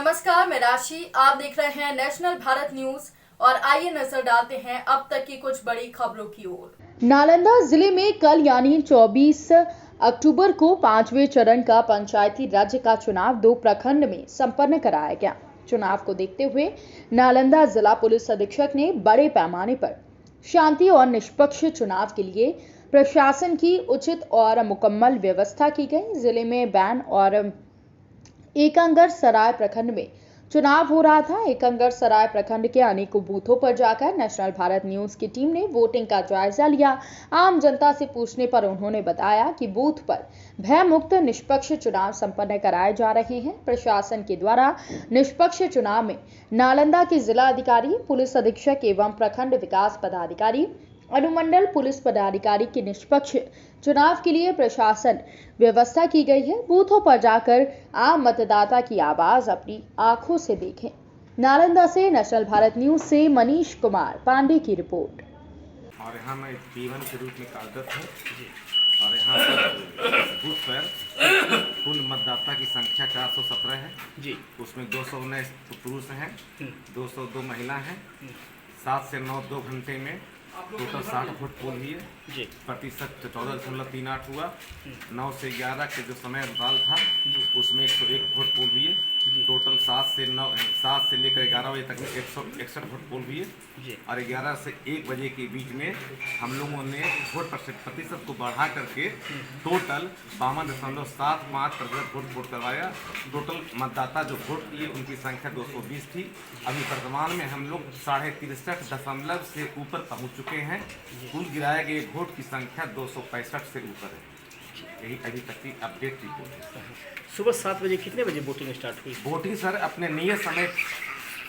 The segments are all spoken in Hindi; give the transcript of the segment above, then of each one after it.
नमस्कार, मैं राशि। आप देख रहे हैं नेशनल भारत न्यूज और आइए नजर डालते हैं अब तक की कुछ बड़ी खबरों की ओर। नालंदा जिले में कल यानी 24 अक्टूबर को 5वें चरण का पंचायती राज्य का चुनाव 2 प्रखंड में संपन्न कराया गया। चुनाव को देखते हुए नालंदा जिला पुलिस अधीक्षक ने बड़े पैमाने पर शांति और निष्पक्ष चुनाव के लिए प्रशासन की उचित और मुकम्मल व्यवस्था की गई। जिले में बैन और एकंगर सराय प्रखंड में चुनाव हो रहा था। एकंगर सराय प्रखंड के अनेकों बूथों पर जाकर नेशनल भारत न्यूज की टीम ने वोटिंग का जायजा लिया। आम जनता से पूछने पर उन्होंने बताया कि बूथ पर भय मुक्त निष्पक्ष चुनाव संपन्न कराए जा रहे हैं। प्रशासन के द्वारा निष्पक्ष चुनाव में नालंदा के जिला अधिकारी, पुलिस अधीक्षक एवं प्रखंड विकास पदाधिकारी, अनुमंडल पुलिस पदाधिकारी के निष्पक्ष चुनाव के लिए प्रशासन व्यवस्था की गई है। बूथों पर जाकर आम मतदाता की आवाज अपनी आंखों से देखें। नालंदा से नेशनल भारत न्यूज से मनीष कुमार पांडे की रिपोर्ट। और यहाँ मैं P1 के रूप में कार्यरत हूँ और यहाँ पर बूथ पर कुल मतदाता की संख्या 417 है जी। उसमें 219 पुरुष हैं, 202 महिला हैं। 7 से 9 2 घंटे में टोटल 60 वोट पोल हुई है। प्रतिशत 14.38 हुआ। 9 से 11 के जो समय अंतराल था उसमें 101 वोट पोल हुई है। टोटल 7 से लेकर 11 बजे तक में 161 वोट पोल हुई है और 11 से 1 बजे के बीच में हम लोगों ने वोट प्रतिशत को बढ़ा करके टोटल 52.75% वोट करवाया। टोटल मतदाता जो वोट किए उनकी संख्या 220 थी। अभी वर्तमान में हम लोग 63.63 से ऊपर पहुंच चुके हैं। कुल गिराए गए वोट की संख्या 265 से ऊपर है। यही अभी तक की अपडेट रिपोर्ट है। सुबह 7 बजे कितने बजे वोटिंग स्टार्ट हुई? वोटिंग सर अपने नियत समय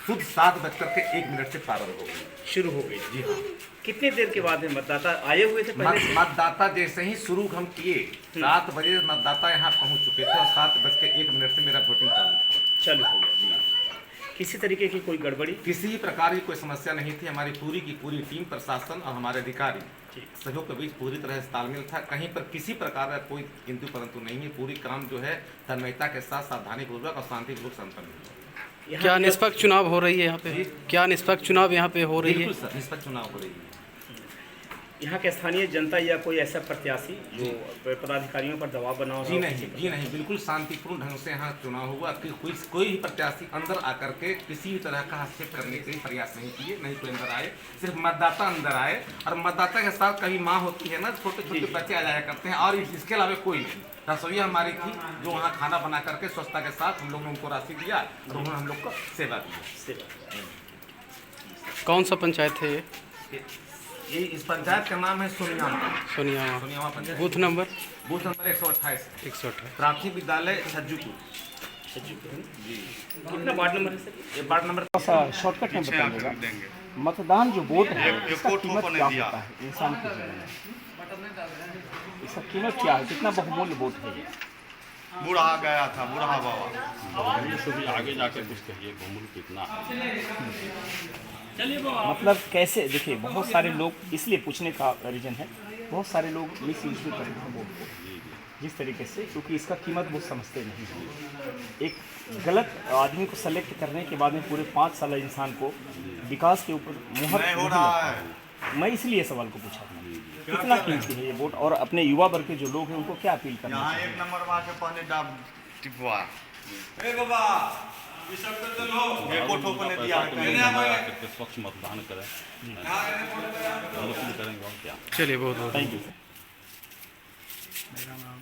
शुद्ध 7:01 से प्रारंभ हो गई, शुरू हो गई जी हाँ। कितनी देर के बाद में मतदाता आए हुए थे? पहले मतदाता जैसे ही शुरू हम किए 7 बजे मतदाता यहाँ पहुँच चुके थे और 7:01 से मेरा वोटिंग चालू हो गया जी। किसी तरीके की कोई गड़बड़ी? किसी प्रकार की कोई समस्या नहीं थी। हमारी पूरी की पूरी टीम, प्रशासन और हमारे अधिकारी सहयोग के बीच पूरी तरह से तालमेल था। कहीं पर किसी प्रकार का कोई किंतु परंतु नहीं है। पूरी काम जो है तन्मयता के साथ सावधानी पूर्वक और शांतिपूर्वक संपन्न हुआ। क्या निष्पक्ष चुनाव हो रही है यहाँ पे? क्या निष्पक्ष चुनाव यहाँ पे हो रही है? बिल्कुल सर, निष्पक्ष चुनाव हो रही है। यहाँ के स्थानीय जनता या कोई ऐसा प्रत्याशी जो पदाधिकारियों पर दबाव बना हो? जी नहीं, बिल्कुल शांतिपूर्ण ढंग से यहाँ चुनाव हुआ। कोई भी प्रत्याशी अंदर आकर के किसी भी तरह का हस्तक्षेप करने के लिए प्रयास नहीं किए, नहीं कोई अंदर आए। सिर्फ मतदाता अंदर आए और मतदाता के साथ कभी माँ होती है ना, छोटे छोटे बच्चे आ जाया करते हैं और इसके अलावा कोई नहीं। रसोईया हमारी थी जो वहाँ खाना बना करके स्वच्छता के साथ हम लोगों ने उनको राशि दिया और उन्होंने हम लोग को सेवा दी। कौन सा पंचायत है ये इस पंचायत का नाम है सोनियामा पंचायत। बूथ नंबर 128 प्राथमिक विद्यालय छज्जूपुर जी। कितना वार्ड नंबर है सर? ये वार्ड नंबर शॉर्टकट में बताइएगा। मतदान जो वोट है इसका कीमत क्या होता है इंसान के जीवन में? इसका कीमत क्या है? कितना बहुमूल्य वोट है ये? बूढ़ा गया था, बूढ़ा बाबा। आगे जाके कुछ कहिए बहुमूल्य कितना? मतलब कैसे? देखिए, बहुत सारे लोग, इसलिए पूछने का रीजन है, बहुत सारे लोग मिस यूज भी करते हैं वोट को जिस तरीके से, क्योंकि इसका कीमत वो समझते नहीं हैं। एक गलत आदमी को सेलेक्ट करने के बाद में पूरे 5 साल इंसान को विकास के ऊपर मुहर नहीं हो रहा है। मैं इसलिए सवाल को पूछा था कितना कीमती है ये वोट, और अपने युवा वर्ग के जो लोग हैं उनको क्या अपील करना यहाँ चाहिए? 1 नंबर वहाँ के पहले डाब टिपवा बाबा ने दिया करके स्वच्छ मतदान करें, करेंगे और क्या। चलिए, बहुत बहुत थैंक यू। मेरा नाम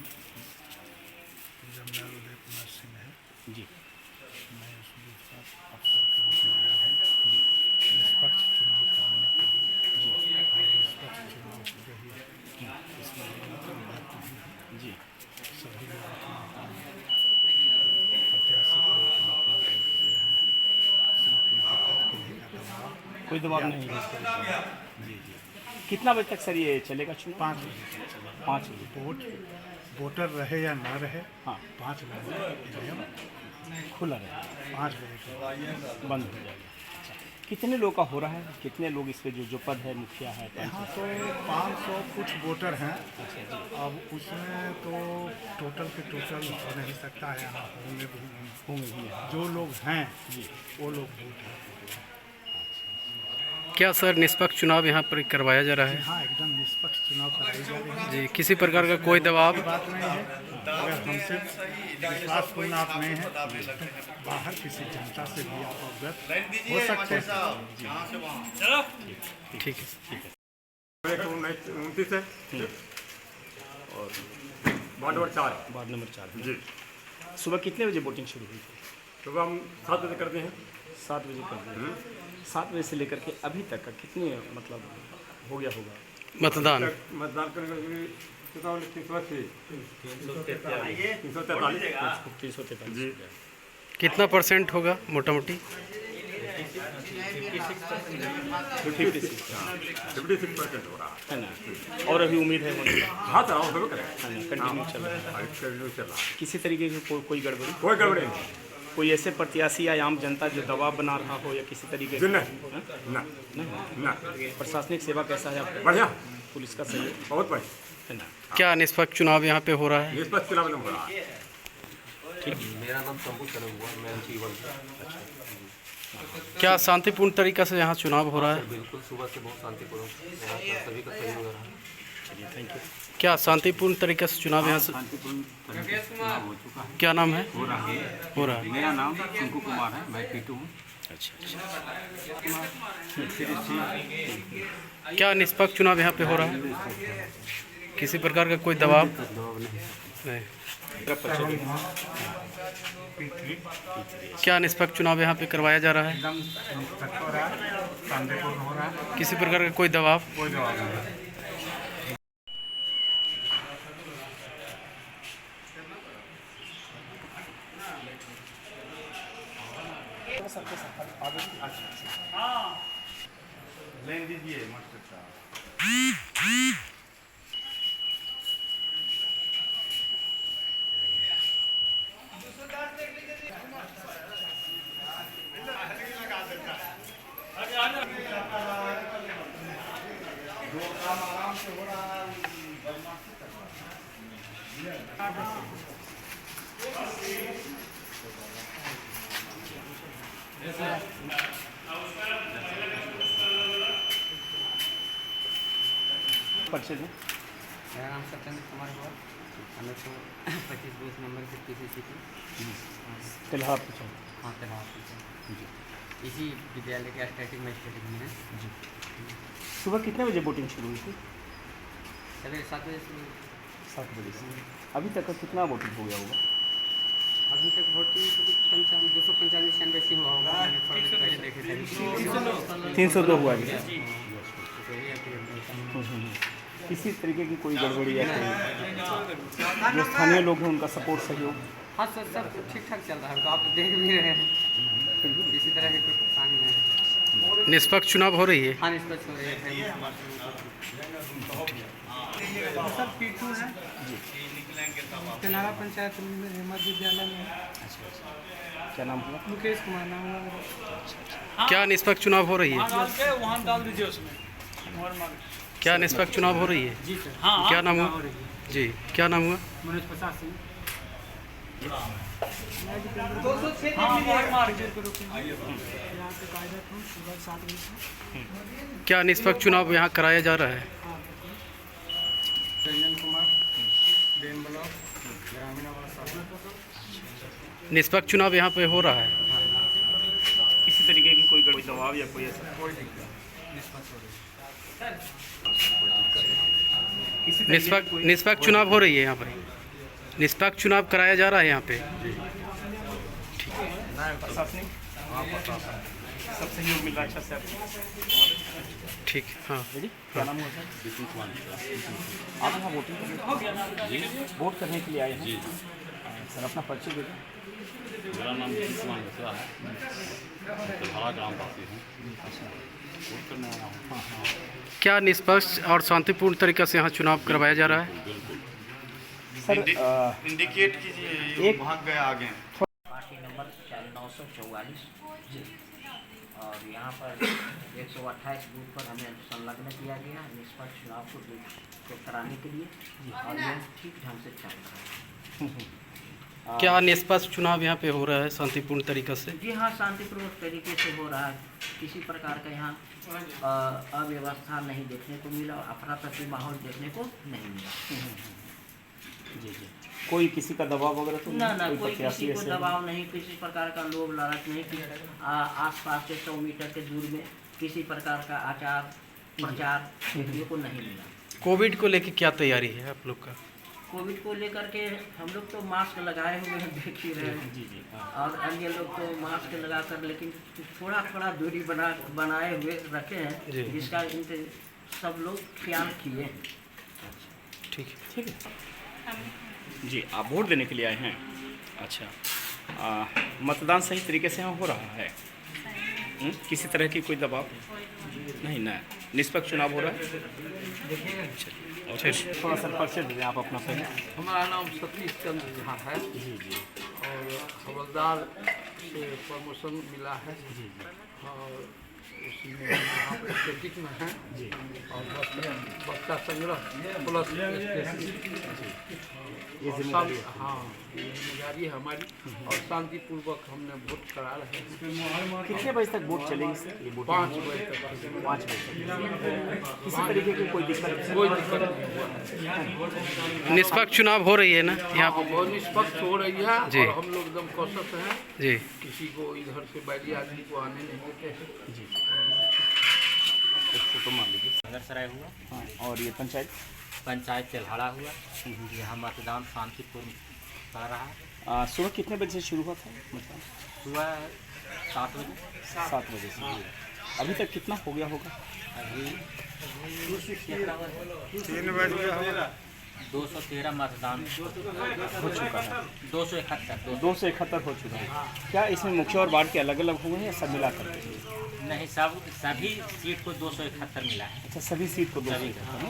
जमदार उदय कुमार सिंह है जी। मैं इस बूथ का अफसर के रूप में आया हूँ निष्पक्ष चुनाव कराने के लिए और निष्पक्ष चुनाव हो रही है इसमें मैं महत्व भी है जी। सभी लोग अपना प्रत्याशी को अपना वोट दे रहे हैं। इसमें कोई दिक्कत किसी का दबाव कोई दबाव नहीं है। जी जी। कितना बजे तक सर ये चलेगा चुनाव? 5 बजे से 5 बजे। वोटर रहे या ना रहे, हाँ, 5 बजे खुला रहेगा, 5 बजे के बंद हो जाएगा। अच्छा, कितने लोग का हो रहा है? कितने लोग इस पे जो पद है, मुखिया है? यहाँ तो 500 कुछ वोटर हैं। अब उसमें तो टोटल के टोटल हो नहीं सकता है, यहाँ होंगे भी नहीं। जो लोग हैं वो लोग वोट है। क्या सर निष्पक्ष चुनाव यहाँ पर करवाया जा रहा है? हाँ, एकदम निष्पक्ष चुनाव कराई जा रही है। जी, किसी प्रकार का कोई दबाव? बात नहीं है, अगर हमसे विश्वासपूर्ण आप नहीं है तो बाहर किसी जनता से भी आप अवगत हो सकते हैं। ठीक है। 29 है और वार्ड नंबर 4। वार्ड नंबर 4 जी। सुबह कितने बजे वोटिंग शुरू हुई थी? सुबह हम 7 बजे करते हैं। 7 बजे कर दिए। 7 बजे से लेकर के अभी तक का कितने मतलब हो गया होगा मतदान? मतदान करने 343 जी। कितना परसेंट होगा मोटा मोटी? 56% हो रहा है ना? और अभी उम्मीद है होने की? हाँ सर, हम करें कंटिन्यू चल रहा है। चल रहा है, किसी तरीके की कोई गड़बड़ी? कोई गड़बड़ी नहीं। कोई ऐसे प्रत्याशी या आम जनता जो दबाव बना रहा हो या किसी तरीके से? ना ना। प्रशासनिक सेवा कैसा है आपका? बढ़िया, पुलिस का सहयोग बहुत बढ़िया है ना? क्या निष्पक्ष चुनाव यहाँ पे हो रहा है? निष्पक्ष चुनाव हो रहा है। मेरा नाम शंभू चरण हुआ, मैं जीवन। क्या शांतिपूर्ण तरीका से यहाँ चुनाव हो रहा है? बिल्कुल, सुबह से बहुत शांतिपूर्ण, यहाँ पर सभी का सहयोग रहा। Thank you. क्या शांतिपूर्ण तरीके से चुनाव यहाँ से? क्या नाम है? हो रहा है। मेरा नाम शंकु कुमार है, मैं पीटू हूँ। अच्छा। क्या निष्पक्ष चुनाव यहाँ पे हो रहा है? किसी प्रकार का कोई दबाव नहीं? क्या निष्पक्ष चुनाव यहाँ पे करवाया जा रहा है? एकदम निष्पक्ष हो रहा है, शांतिपूर्ण हो रहा है, किसी प्रकार का कोई दबाव? कोई जवाब नहीं। लेन दीजिए मास्टर साहब। परिचय दें। मेरा नाम सत्येंद्र कुमार हुआ, हमें तो 25-20 नंबर की PCC थी। फिलहाल पूछो। हाँ, फिलहाल इसी विद्यालय के स्टैटिक मैजिस्ट्रेट में है। जी। सुबह कितने बजे वोटिंग शुरू हुई थी? सवेरे 7 बजे से। 7 बजे से अभी तक का कितना वोटिंग हो गया होगा? अभी तक वोटिंग 295-96 हुआ होगा। मैंने थोड़ा देर पहले देखे थे। 302 हुआ है। किसी तरीके की कोई गड़बड़ी या कोई जो स्थानीय लोग हैं उनका सपोर्ट सहयोग? हाँ सर, सब ठीक ठाक चल रहा है, तो आप देख भी रहे हैं। किसी तरह की कोई परेशानी नहीं है। निष्पक्ष चुनाव हो रही है? हाँ, निष्पक्ष हो रही है। सर पीटू है जी, तेनारा पंचायत मध्य विद्यालय में। क्या नाम हुआ? मुकेश कुमार नाम हुआ मेरा। क्या निष्पक्ष चुनाव हो रही है? वहाँ डाल दीजिए उसमें। क्या निष्पक्ष चुनाव हो रही है? जी सर। हाँ, क्या नाम हुआ? जी, क्या नाम हुआ? मनोज प्रसाद सिंह। क्या निष्पक्ष चुनाव यहाँ कराया जा रहा है? Ranjan Kumar, Dane block, Gramin Awas. निष्पक्ष चुनाव यहाँ पे हो रहा है? किसी तरीके की कोई दबाव या कोई ऐसा? कोई दिक्कत निष्पक्ष हो रही है। निष्पक्ष चुनाव हो रही है यहाँ पर? निष्पक्ष चुनाव कराया जा रहा है यहाँ पे? प्रशासनिक सब सहयोग मिल रहा है अच्छा से आपको? ठीक, हाँ। क्या नाम हुआ सर? विष्णु कुमार। आप यहाँ वोटिंग वोट करने के लिए आए हैं? सर अपना परिचय दे दें। मेरा नाम विष्णु कुमार मिश्रा है, तेल्हारा ग्राम वासी हूँ। वोट करने आया हूँ। क्या निष्पक्ष और शांतिपूर्ण तरीके से यहाँ चुनाव करवाया जा रहा है? बिल्कुल। सर इंडिकेट कीजिए, एक भाग गया आगे। पार्टी नंबर 944 और यहाँ पर 128 बूथ पर हमें संलग्न किया गया निष्पक्ष चुनाव को कराने के लिए, और यह ठीक ढंग से चल रहा है। क्या निष्पक्ष चुनाव यहाँ पे हो रहा है शांतिपूर्ण तरीके से? जी हाँ, शांतिपूर्वक तरीके से हो रहा है। किसी प्रकार का यहाँ अव्यवस्था नहीं देखने को मिला, अफरा तफरी माहौल देखने को नहीं मिला। जी जी। कोई किसी का दबाव वगैरह तो ना कोई किसी को दबाव नहीं, किसी प्रकार का लोभ लालच नहीं कि आसपास के 100 मीटर के दूर में किसी प्रकार का आचार प्रचार देखने को नहीं मिला। कोविड को लेकर क्या तैयारी है आप लोग का? कोविड को लेकर के हम लोग तो मास्क लगाए हुए हैं, देख ही रहे हैं। जी जी। और अन्य लोग तो मास्क लगा कर, लेकिन थोड़ा दूरी बनाए हुए रखे हैं, जिसका इनके सब लोग ख्याल किए हैं। ठीक है जी। आप वोट देने के लिए आए हैं? अच्छा। मतदान सही तरीके से यहाँ हो रहा है? किसी तरह की कोई दबाव नहीं ना? निष्पक्ष चुनाव हो रहा है? चलिए थोड़ा सा परिचय दे दें आप अपना पहले। हमारा नाम सतीश चंद्र झा है। जी जी। और हवलदार से प्रमोशन मिला है। जी जी। और उसमें यहाँ पर स्टेटिक में है। जी। और बच्चा संग्रह प्लस ये जिम्मेदारी है। हाँ, ये जिम्मेदारी है हमारी। और शांतिपूर्वक हमने वोट करा रहे हैं। कितने बजे तक वोट चलेगी सर? ये वोट 5 बजे तक। 5 बजे तक। किसी तरीके की कोई दिक्कत नहीं? कोई दिक्कत नहीं हुआ। निष्पक्ष चुनाव हो रही है ना यहाँ पे? बहुत निष्पक्ष हो रही है। जी। और हम लोग एकदम कौशल हैं जी। किसी को इधर से बैरी आदमी को आने नहीं देते हैं। जी। एक फोटो मान लीजिए। नगरसराय हुआ। हाँ, और ये पंचायत तेल्हाड़ा हुआ। यहाँ मतदान शांतिपूर्ण कर रहा है। सुबह कितने बजे से शुरू हुआ था मतदान? सुबह 7 बजे। 7 बजे से। अभी तक कितना हो गया होगा? अभी 3 बजे 213 मतदान हो चुका है। 271 हो चुका है। क्या इसमें मुख्य और वार्ड के अलग अलग हुए हैं या सब मिला करके? नहीं, सभी सीट को 271 मिला है। अच्छा, सभी सीट को 271,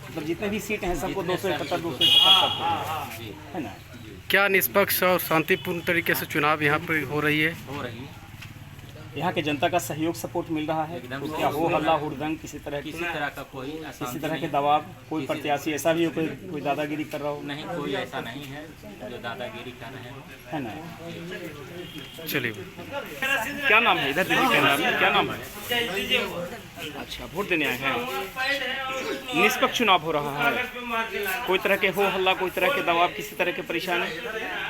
मतलब जितने भी सीट हैं सबको 271 जी है ना? क्या निष्पक्ष और शांतिपूर्ण तरीके से चुनाव यहाँ पे हो रही है? हो रही है। यहाँ के जनता का सहयोग सपोर्ट मिल रहा है? एकदम। क्या हो हल्ला हुड़दंग किसी तरह का कोई किसी तरह के दबाव? कोई प्रत्याशी ऐसा भी हो कोई दादागिरी कर रहा हो? नहीं, कोई ऐसा नहीं है जो दादागिरी कर रहे हो, है ना? चलिए। क्या नाम है? इधर देखिए कैमरा में, क्या नाम है? अच्छा, वोट देने आए हैं। निष्पक्ष चुनाव हो रहा है। कोई तरह के हो हल्ला, कोई तरह के दबाव, किसी तरह के परेशानी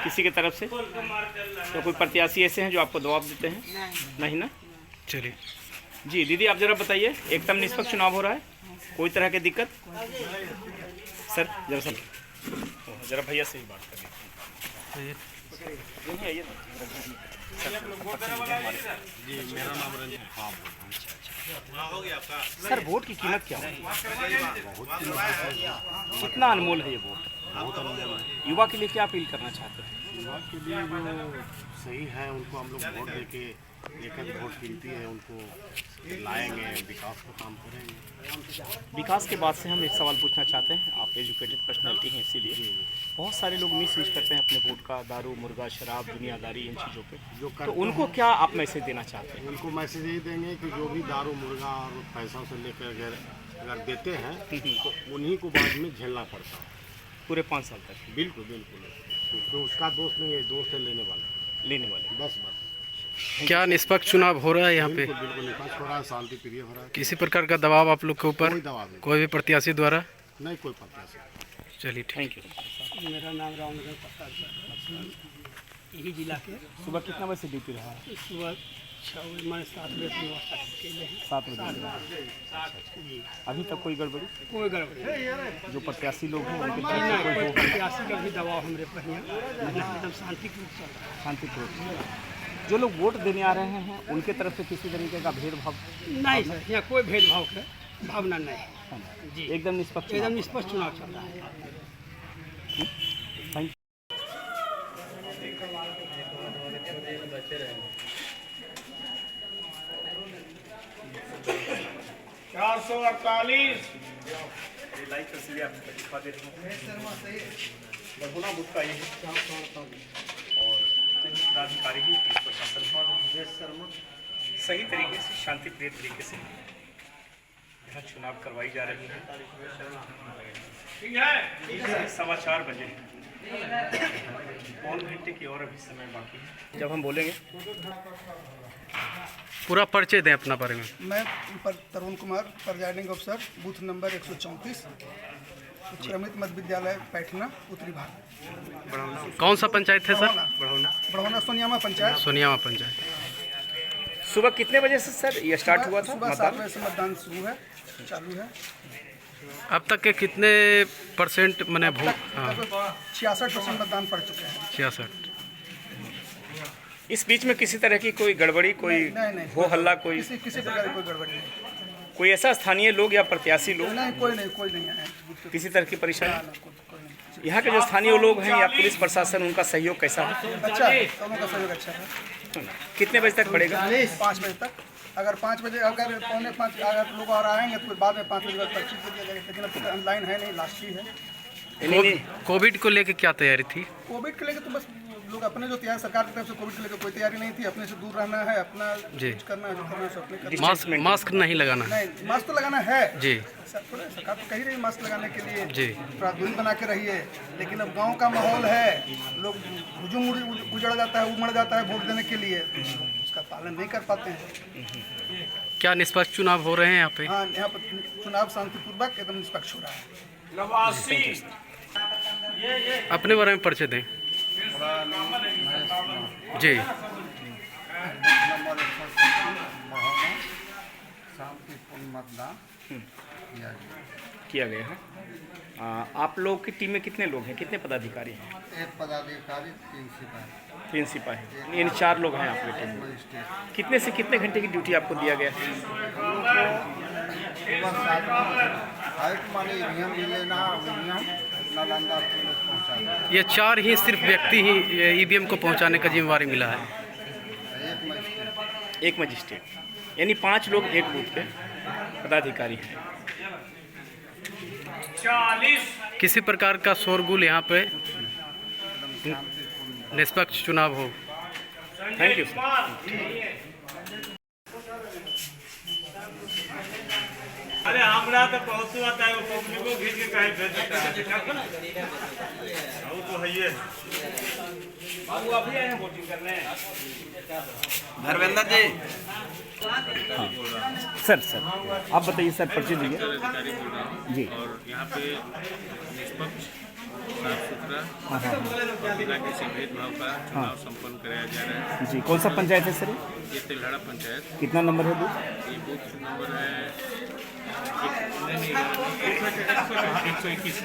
किसी की तरफ से? तो कोई प्रत्याशी ऐसे हैं जो आपको दबाव देते हैं? नहीं ना? चलिए जी। दीदी आप जरा बताइए, एकदम निष्पक्ष चुनाव हो रहा है, कोई तरह की दिक्कत? सर जरा भैया से ही बात करिए। जी, मेरा नाम रंजन। हाँ, सर वोट की कीमत क्या है? कितना अनमोल है ये वोट? बहुत अनमोल है। युवा के लिए क्या अपील करना चाहते हैं? युवा के लिए जो सही है उनको हम लोग वोट देके एक वोट कीमती है, उनको लाएंगे, विकास का काम करेंगे। विकास के बाद से हम एक सवाल पूछना चाहते हैं। आप एजुकेटेड पर्सनैलिटी हैं, इसीलिए बहुत सारे लोग मिस यूज करते हैं अपने वोट का, दारू मुर्गा शराब दुनियादारी इन चीज़ों पे, तो उनको क्या आप मैसेज देना चाहते हैं? उनको मैसेज यही देंगे कि जो भी दारू मुर्गा और पैसों से लेकर अगर देते हैं तो उन्हीं को बाद में झेलना पड़ता है पूरे 5 साल तक। बिल्कुल बिल्कुल। तो उसका दोस्त नहीं है, दोस्त है लेने वाले। बस क्या निष्पक्ष चुनाव हो रहा है यहाँ पे? बिल्कुल निष्पक्ष हो रहा है, शांति प्रिय हो रहा है। किसी प्रकार का दबाव आप लोग के ऊपर? कोई दबाव नहीं, कोई भी प्रत्याशी द्वारा? नहीं कोई प्रत्याशी। चलिए थैंक यू। मेरा नाम रामनगर प्रसाद है, यही जिला के। सुबह कितना बजे से ड्यूटी रहा है? सुबह 7 बजे से 7 बजे। अभी तक कोई गड़बड़ी? कोई गड़बड़ी नहीं। जो प्रत्याशी लोग हैं उनके कोई प्रत्याशी का भी दबाव हमारे पर नहीं है, एकदम शांतिपूर्वक चल रहा है। शांतिपूर्वक। जो लोग वोट देने आ रहे हैं उनके तरफ से किसी तरीके का भेदभाव नहीं सर, यहाँ कोई भेदभाव की भावना नहीं है जी। एकदम निष्पक्ष चुनाव चल रहा है। Thank you. 448 लाइव तस्वीरें आपको दिखा दे रही हूँ। बरगुना बुथ का ये और पदाधिकारी भी प्रशासन सही तरीके से शांति प्रिय तरीके से यहाँ चुनाव करवाई जा रही है। 4:15 बजे पौन घंटे की और अभी समय बाकी है जब हम बोलेंगे। पूरा परिचय दें अपना बारे में। मैं तरुण कुमार, प्रिजाइडिंग अफसर, बूथ नंबर 134, उत्क्रमित मध्य विद्यालय पैठना, उत्तरी भारत। कौन सा पंचायत है सर? बढ़ौना सोनियामा पंचायत। सोनियामा पंचायत। सुबह कितने बजे से सर ये स्टार्ट हुआ था? सुबह 7 बजे से मतदान शुरू है, चालू है। अब तक के कितने परसेंट मैंने वोट? 66% मतदान पड़ चुके हैं। 66। इस बीच में किसी तरह की कोई गड़बड़ी, कोई हो हल्ला, कोई किसी प्रकार की कोई गड़बड़ी नहीं। कोई ऐसा स्थानीय लोग या प्रत्याशी लोग? नहीं, कोई नहीं है। किसी तरह की परेशानी? यहाँ के जो स्थानीय लोग हैं या पुलिस प्रशासन, उनका सहयोग कैसा है? अच्छा है, दोनों का सहयोग अच्छा है। कितने बजे तक पड़ेगा? 5 बजे तक। अगर 5 बजे, अगर 4:45 अगर लोग और आएंगे तो बाद में 5 बजे तक पर्ची दे दिया जाएगा, लेकिन अब ऑनलाइन है नहीं, लास्ट ही है। कोविड को लेकर क्या तैयारी थी? कोविड के लेकर तो बस लोग अपने जो तैयारी, सरकार की तरफ से कोविड को लेकर कोई तैयारी नहीं थी। अपने से दूर रहना है, अपना कुछ करना है, जो करना है सो अपने करना। मास्क नहीं लगाना है? नहीं, मास्क तो लगाना है जी। सरकार तो कही रही मास्क लगाने के लिए जी, थोड़ा दूरी बना के रहिए। लेकिन अब गांव का माहौल है, लोग हुजूम उजड़ जाता है, उमड़ जाता है वोट देने के लिए, उसका पालन नहीं कर पाते हैं। क्या निष्पक्ष चुनाव हो रहे हैं यहाँ पे? हाँ, यहाँ पर चुनाव शांतिपूर्वक एकदम निष्पक्ष हो रहा है। अपने बारे में परिचय दें। जी। शांतिपूर्ण मतदान किया गया है। आप लोग की टीम में कितने लोग हैं, कितने पदाधिकारी हैं? 1 पदाधिकारी, 3 सिपाही। 3 सिपाही, इन 4 लोग हैं आपकी टीम में। कितने से कितने घंटे की ड्यूटी आपको दिया गया है? सुबह 7 बजे ईवीएम भी लेना, नालंदा पुलिस पहुँचाना। ये 4 ही सिर्फ व्यक्ति ही ईवीएम को पहुंचाने का जिम्मेवारी मिला है? एक मजिस्ट्रेट, यानी 5 लोग एक बूथ पे पदाधिकारी हैं। किसी प्रकार का शोरगुल यहाँ पे निष्पक्ष चुनाव हो। Thank you. अरे हमरा तो पहुँचू आता है, पब्लिको खींच के कहीं भेज देता है। वो तो है ये। बाबू अभी आए हैं वोटिंग करने? धर्मेंद्र जी। हाँ सर, आप बताइए सर, परिचय दीजिए जी। और यहाँ पे निष्पक्ष, साफ सुथरा, बिना किसी भेदभाव का चुनाव संपन्न कराया जा रहा है जी। कौन सा पंचायत है सर? ये तिलहड़ा पंचायत। कितना नंबर है बूथ? ये बूथ नंबर है 121।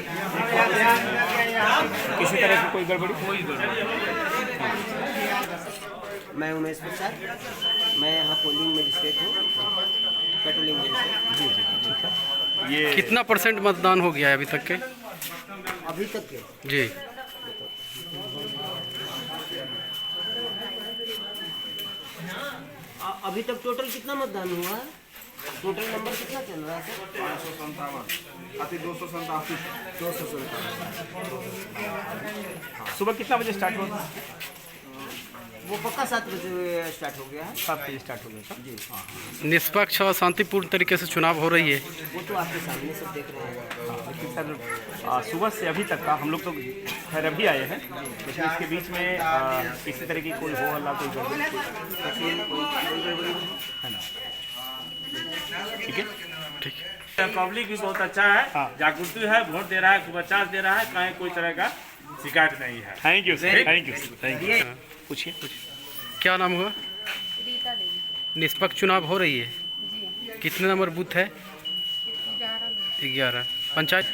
किसी तरह की कोई गड़बड़ी? कोई गड़बड़ी। मैं उमेश प्रसाद, मैं यहाँ पोलिंग मजिस्ट्रेट हूँ, पेट्रोलिंग मजिस्ट्रेट। जी, ठीक है। ये कितना परसेंट मतदान हो गया है अभी तक के? अभी तक के जी। अभी तक टोटल कितना मतदान हुआ है? टोटल नंबर कितना चल रहा है सर? 557 अति 287। सुबह कितना बजे स्टार्ट हुआ था? वो पक्का 7 बजे स्टार्ट हो गया है। 7 बजे स्टार्ट हो गया था जी। निष्पक्ष और शांतिपूर्ण तरीके से चुनाव हो रही है? वो तो आपके सामने सब देख रहे हैं। लेकिन सर सुबह से अभी तक का हम लोग तो खैर अभी आए हैं, लेकिन इसके बीच में किसी तरह की कोई हो हल्ला, कोई गड़बड़ी है ना? ठीक है, ठीक है। पब्लिक भी बहुत अच्छा है, जागृति है, वोट दे रहा है, खूब अच्छा दे रहा है, कहीं कोई तरह का शिकायत नहीं है। Thank you, thank you, thank you. पूछिए। क्या नाम हुआ? रीता देवी। निष्पक्ष चुनाव हो रही है? जी। कितने नंबर बूथ है? 11। पंचायत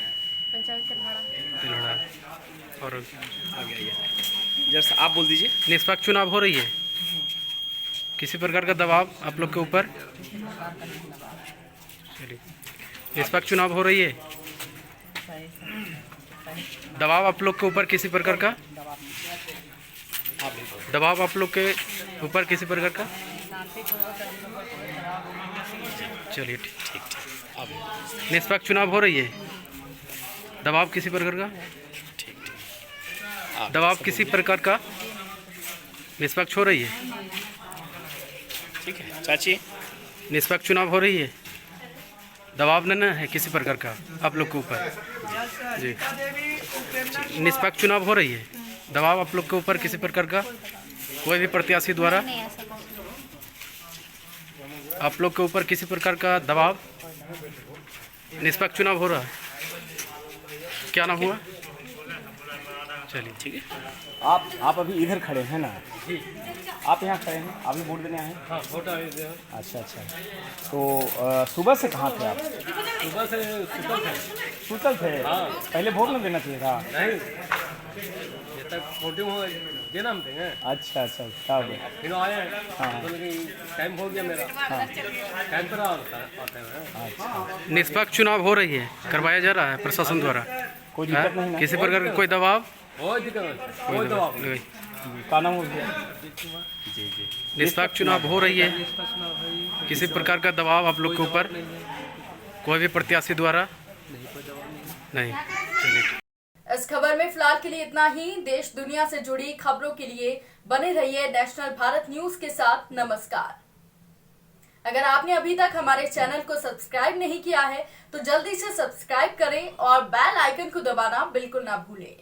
तिलहड़ा। और आगे जैसा आप बोल दीजिए। निष्पक्ष चुनाव हो रही है? किसी प्रकार का दबाव आप लोग के ऊपर? चलिए, निष्पक्ष चुनाव हो रही है? दबाव आप लोग के ऊपर किसी प्रकार का? दबाव आप लोग के ऊपर किसी प्रकार का? चलिए, ठीक। निष्पक्ष चुनाव हो रही है? दबाव किसी प्रकार का? ठीक। दबाव किसी प्रकार का? निष्पक्ष हो रही है? ठीक है चाची। निष्पक्ष चुनाव हो रही है? दबाव नहीं है किसी प्रकार का आप लोग के ऊपर? जी। निष्पक्ष चुनाव हो रही है? दबाव आप लोग के ऊपर किसी प्रकार का कोई भी प्रत्याशी द्वारा नहीं ऐसा कुछ आप लोग के ऊपर किसी प्रकार का दबाव निष्पक्ष चुनाव हो रहा है? क्या नाम हुआ? चलिए ठीक है। आप अभी इधर खड़े हैं ना? आप यहाँ खड़े हैं, आप भी वोट देने आए हैं? हाँ, वोट आए थे। अच्छा। तो सुबह से कहाँ थे आप? सुबह से सुतल थे? हाँ। पहले वोट नहीं देना चाहिए था? नहीं, ये तक वोटिंग हो ये नाम देंगे। अच्छा तब फिर आए हैं। हाँ। तो लेकिन टाइम हो गया मेरा। हाँ। टाइम पर आते हैं। अच्छा। निष्पक्ष चुनाव हो रही है, करवाया जा रहा है प्रशासन द्वारा? कोई दिक्कत नहीं ना? किसी प्रकार का कोई दबाव? कोई दिक्कत नहीं, कोई दबाव नहीं। का नाम हो गया? जी। निष्पक्ष चुनाव हो रही है, किसी प्रकार का दबाव आप लोग के ऊपर कोई भी प्रत्याशी द्वारा नहीं? चलिए। इस खबर में फिलहाल के लिए इतना ही। देश दुनिया से जुड़ी खबरों के लिए बने रहिए नेशनल भारत न्यूज के साथ। नमस्कार। अगर आपने अभी तक हमारे चैनल को सब्सक्राइब नहीं किया है तो जल्दी से सब्सक्राइब करें और बेल आइकन को दबाना बिल्कुल ना भूलें।